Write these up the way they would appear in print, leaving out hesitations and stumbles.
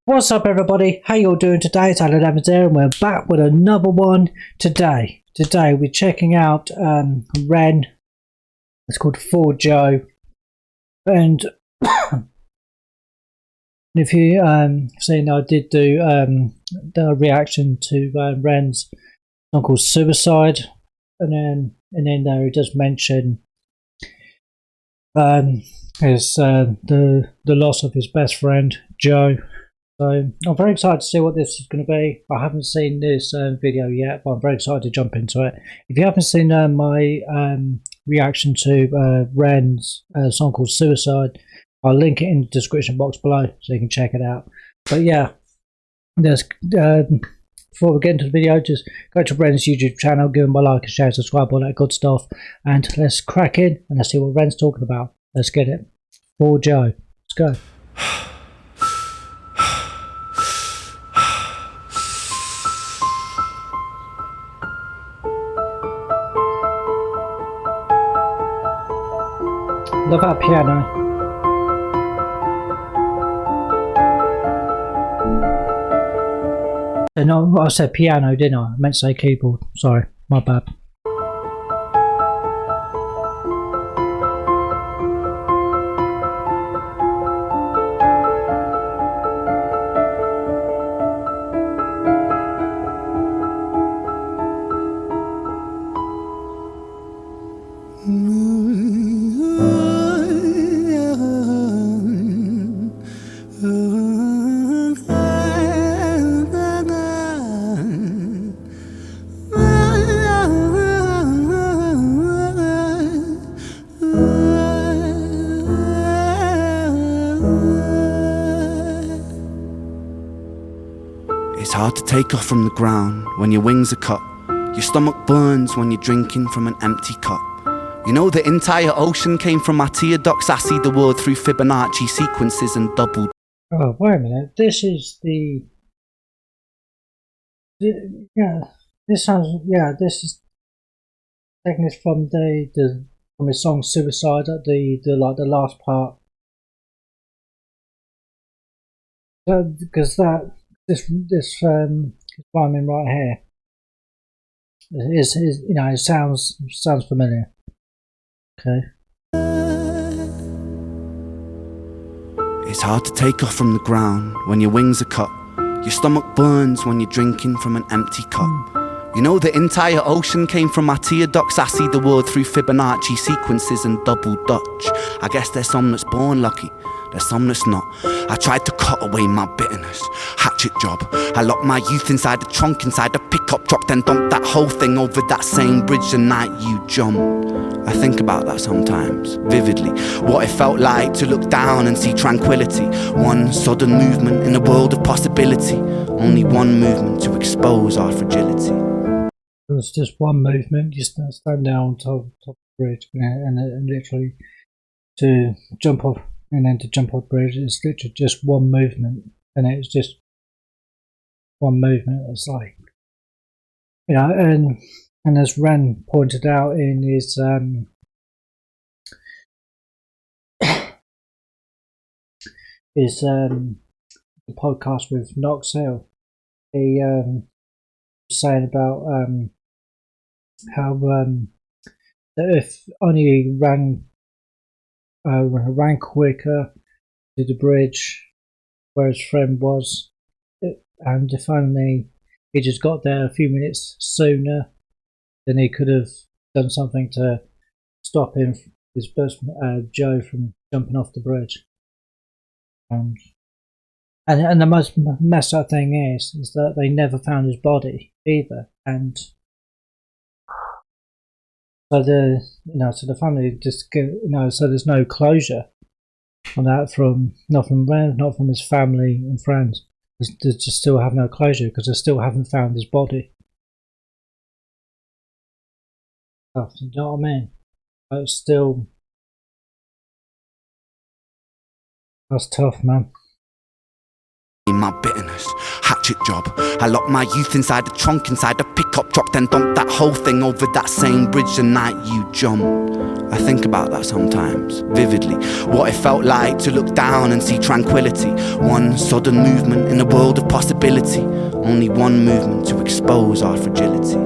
What's up, everybody? How you all doing today? It's Alan Evans here, and we're back with another one today. Today we're checking out REN. It's called For Joe, and if you seen, I did do the reaction to REN's song called Suicide, and then there he does mention his the loss of his best friend Joe. So I'm very excited to see what this is going to be. I haven't seen this video yet, but I'm very excited to jump into it. If you haven't seen my reaction to REN's song called Suicide, I'll link it in the description box below so you can check it out. But yeah, there's before we get into the video, just go to REN's YouTube channel, give him a like, a share, subscribe, all that good stuff, and let's crack in and let's see what REN's talking about. Let's get it. For Joe. Let's go. Love that piano. No, I said piano, didn't I? I meant to say keyboard. Sorry, my bad. It's hard to take off from the ground when your wings are cut. Your stomach burns when you're drinking from an empty cup. You know the entire ocean came from my tear ducts. I see the world through Fibonacci sequences and double. Oh, wait a minute. This is the yeah. This sounds This is taking this from from his song Suicide at the last part. Because this rhyming right here is it sounds familiar. Okay. It's hard to take off from the ground when your wings are cut. Your stomach burns when you're drinking from an empty cup. You know the entire ocean came from my tear ducts. I see the world through Fibonacci sequences and double Dutch. I guess there's some that's born lucky, there's some that's not. I tried to cut away my bitterness, hatchet job. I locked my youth inside the trunk, inside the pickup truck, then dumped that whole thing over that same bridge the night you jumped. I think about that sometimes, vividly. What it felt like to look down and see tranquility. One sudden movement in a world of possibility. Only one movement to expose our fragility. It was just one movement. You stand down on top of the bridge, and literally to jump off, and then to jump off the bridge, it's literally just one movement, and it's just one movement. It's like, and as REN pointed out in his podcast with Knox Hill, he was saying about how that if only he ran quicker to the bridge where his friend was, and if only he just got there a few minutes sooner, then he could have done something to stop him, his best Joe, from jumping off the bridge. And the most messed up thing is that they never found his body either, and so the family just so there's no closure on that not from REN, not from his family and friends. They just still have no closure because they still haven't found his body. You know what I mean? But it's still, that's tough, man. My bitterness, hatchet job. I locked my youth inside the trunk, inside the pickup truck, then dumped that whole thing over that same bridge the night you jumped. I think about that sometimes, vividly. What it felt like to look down and see tranquility. One sudden movement in a world of possibility. Only one movement to expose our fragility.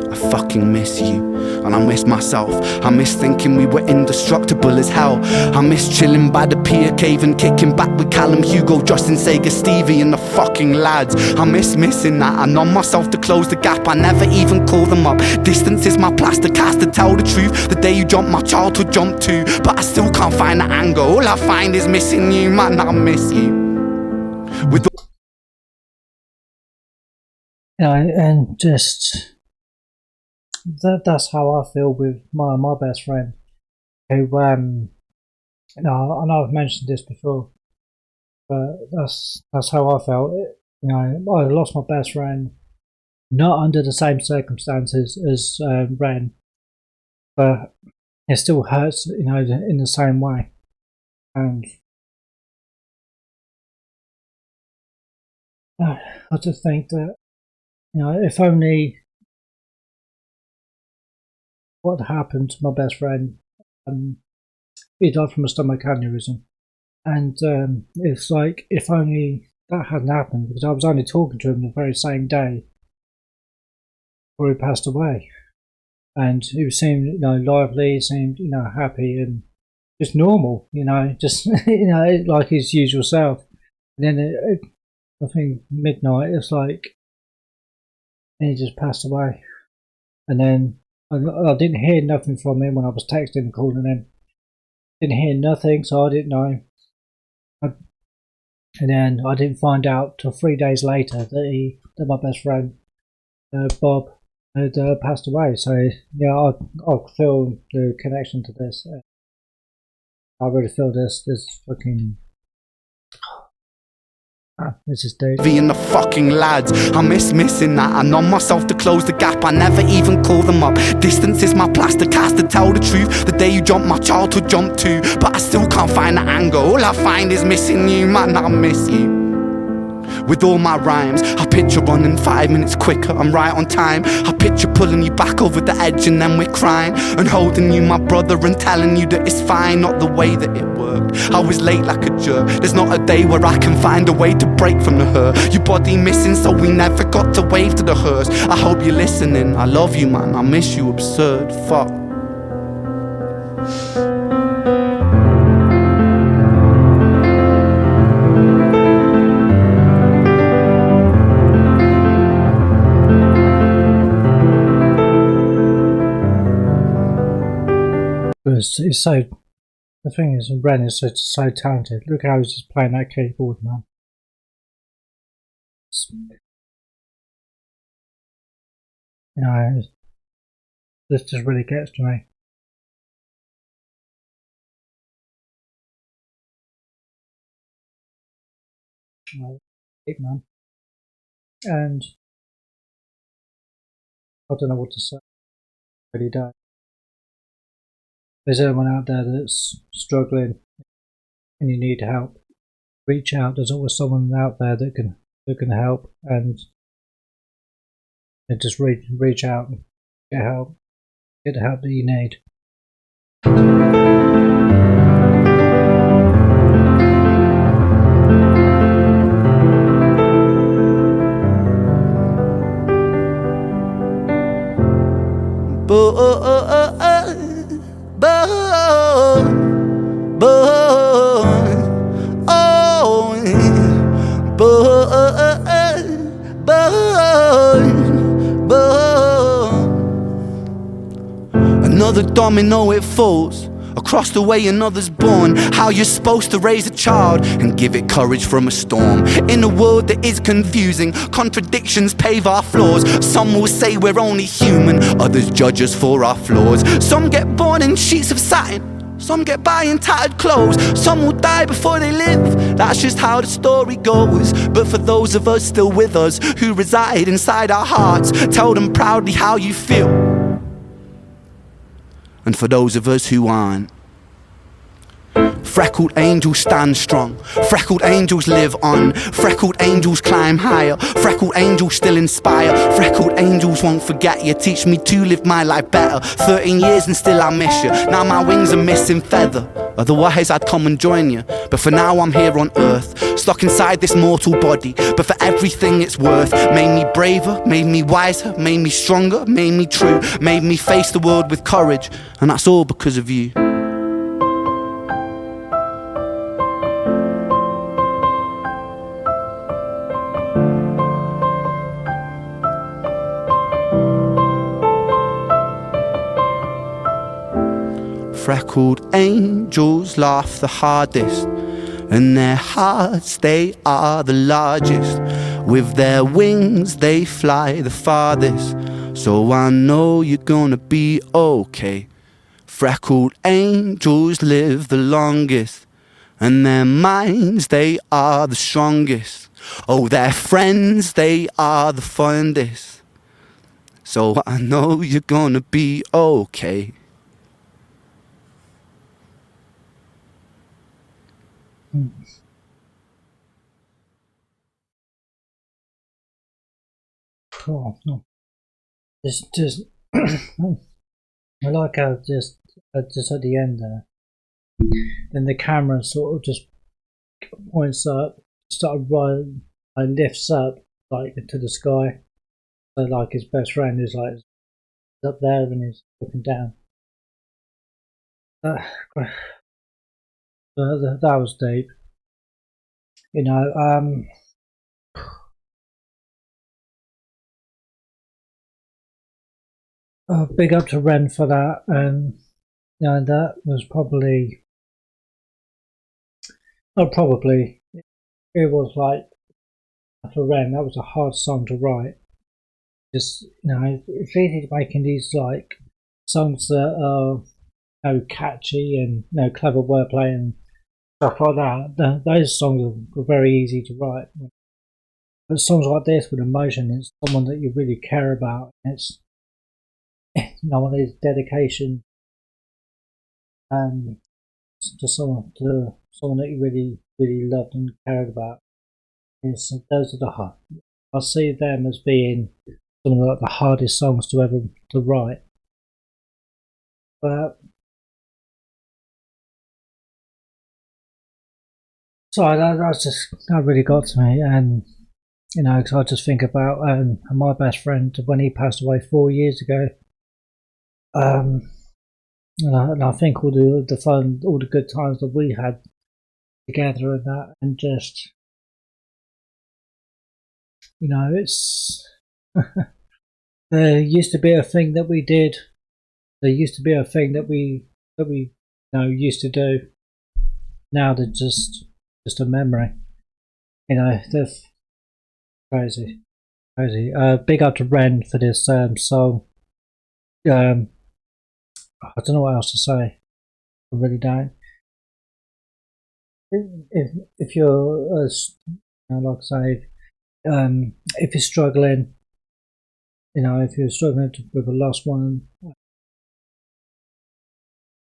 I fucking miss you, and I miss myself. I miss thinking we were indestructible as hell. I miss chilling by the pier cave and kicking back with Callum, Hugo, Justin, Sega, Stevie and the fucking lads. I miss missing that. I numb myself to close the gap. I never even call them up. Distance is my plaster cast, to tell the truth. The day you jumped, my childhood jumped too. But I still can't find the angle. All I find is missing you, man, I miss you. With and just that's how I feel with my best friend, who I know I've mentioned this before, but that's how I felt. I lost my best friend, not under the same circumstances as Ren, but it still hurts, in the same way. And I just think that, if only what happened to my best friend, he died from a stomach aneurysm, and it's like, if only that hadn't happened, because I was only talking to him the very same day before he passed away, and he seemed, lively, he seemed, happy and just normal, just like his usual self. And then I think midnight, it's like he just passed away, and then I didn't hear nothing from him when I was texting and calling him. Didn't hear nothing, so I didn't know. And then I didn't find out till 3 days later that my best friend, Bob, had passed away. So yeah, I feel the connection to this. I really feel this fucking. This is deep. And the fucking lads, I miss missing that. I numb myself to close the gap. I never even call them up. Distance is my plaster cast, to tell the truth. The day you jumped, my childhood jumped too. But I still can't find the angle. All I find is missing you, man, I miss you. With all my rhymes, I picture running 5 minutes quicker, I'm right on time. I picture pulling you back over the edge and then we're crying, and holding you, my brother, and telling you that it's fine. Not the way that it worked, I was late like a jerk. There's not a day where I can find a way to break from the hurt. Your body missing, so we never got to wave to the hearse. I hope you're listening, I love you, man, I miss you, absurd, fuck. It's so, the thing is, Ren is so talented. Look how he's just playing that keyboard, man. This just really gets to me. Big man. And I don't know what to say. I really don't. If there's anyone out there that's struggling and you need help, reach out. There's always someone out there that can help, and just reach out and get help. Get the help that you need. Another domino, it falls. Across the way another's born. How you're supposed to raise a child and give it courage from a storm. In a world that is confusing, contradictions pave our flaws. Some will say we're only human, others judge us for our flaws. Some get born in sheets of satin, some get by in tattered clothes. Some will die before they live, that's just how the story goes. But for those of us still with us, who reside inside our hearts, tell them proudly how you feel. And for those of us who aren't, Freckled angels stand strong. Freckled angels live on. Freckled angels climb higher. Freckled angels still inspire. Freckled angels won't forget you. Teach me to live my life better. 13 years and still I miss you. Now my wings are missing feather. Otherwise I'd come and join you. But for now I'm here on earth, stuck inside this mortal body. But for everything it's worth. Made me braver, made me wiser, made me stronger, made me true, made me face the world with courage. And that's all because of you. Freckled angels laugh the hardest, and their hearts, they are the largest. With their wings, they fly the farthest. So I know you're gonna be okay. Freckled angels live the longest, and their minds, they are the strongest. Oh, their friends, they are the fondest. So I know you're gonna be okay. Oh, no. Just I like how just at the end there, then the camera sort of just points up, lifts up like to the sky. So like his best friend is like up there and he's looking down. That was deep. You know, big up to Ren for that, and you know, that was probably, not probably, it was like, for Ren, that was a hard song to write. Just, you know, it's easy making these like songs that are, you know, catchy and, you know, clever wordplay and stuff like that. Those songs are very easy to write. But songs like this with emotion, it's someone that you really care about. It's, you know, one of these dedication to someone that you really loved and cared about. Those are the hard. I see them as being some of the hardest songs to ever to write. But so that really got to me, and you know, because I just think about my best friend when he passed away 4 years ago. And I think all the fun, all the good times that we had together and that, and just, you know, it's there used to be a thing that we did. There used to be a thing that we you know used to do. Now they're just a memory. You know, they're crazy. Big up to Ren for this song. I don't know what else to say. I really don't. If you're, you know, like I say, if you're struggling, you know, if you're struggling with a lost one,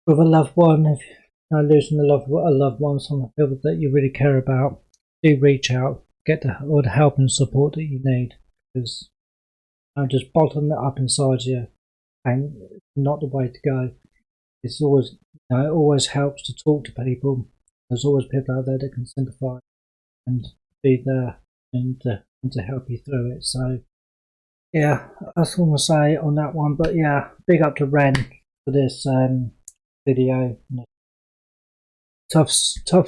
with a loved one, if you're losing a loved one, someone that you really care about, do reach out, get all the help and support that you need, because just bottling it up inside you and not the way to go. It's always, you know, it always helps to talk to people. There's always people out there that can sympathise and be there and to help you through it. So yeah, that's all I'm gonna say on that one. But yeah, big up to Ren for this video. Tough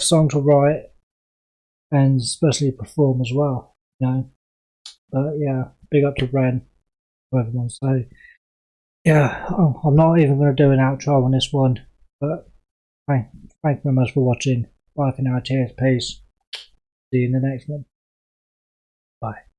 song to write and especially perform as well, you know. But yeah, big up to Ren for everyone. So yeah, I'm not even going to do an outro on this one, but thank you very much for watching. Bye for now, cheers, peace. See you in the next one. Bye.